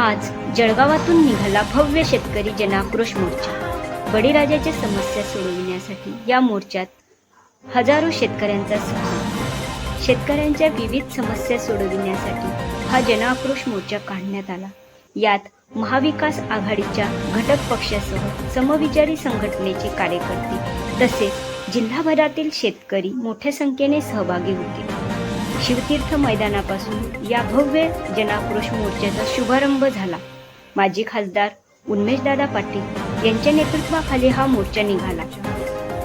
आज जळगावातून निघाला भव्य शेतकरी जनाक्रोश मोर्चा। बळीराजाच्या समस्या सोडविण्यासाठी या मोर्चात हजारो शेतकऱ्यांचा सहभाग। शेतकऱ्यांच्या विविध समस्या सोडविण्यासाठी हा जनाक्रोश मोर्चा काढण्यात आला। यात महाविकास आघाडीच्या घटक पक्षासह समविचारी संघटनेचे कार्यकर्ते तसेच जिल्हाभरातील शेतकरी मोठ्या संख्येने सहभागी होते। शिवतीर्थ मैदानापासून या भव्य जनाक्रोश मोर्चाचा शुभारंभ झाला। माजी खासदार उन्मेषदादा पाटील यांच्या नेतृत्वाखाली हा मोर्चा निघाला।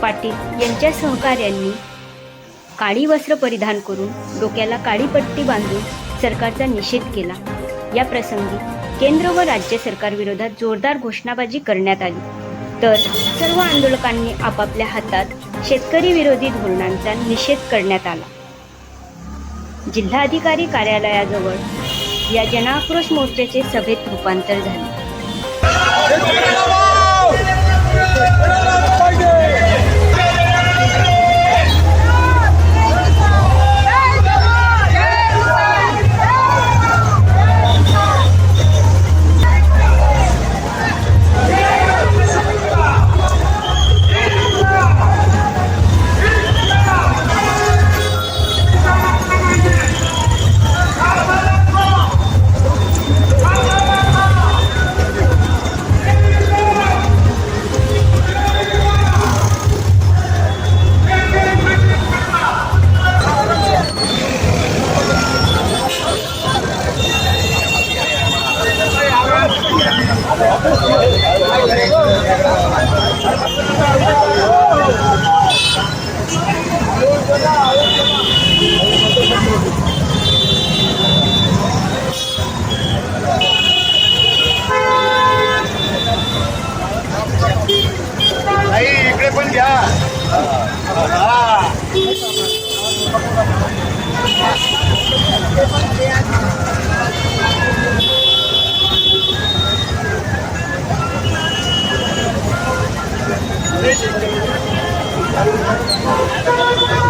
पाटील यांच्या सहकार्यांनी काळी वस्त्र परिधान करून डोक्याला काळी पट्टी बांधून सरकारचा निषेध केला। या प्रसंगी केंद्र व राज्य सरकारविरोधात जोरदार घोषणाबाजी करण्यात आली, तर सर्व आंदोलकांनी आपापल्या हातात शेतकरी विरोधी धोरणांचा निषेध करण्यात आला। जिल्हाधिकारी कार्यालयाजवळ या जनाक्रोश मोर्चाचे सभेत रूपांतर झाले। इकडे पण घ्या। Thank you.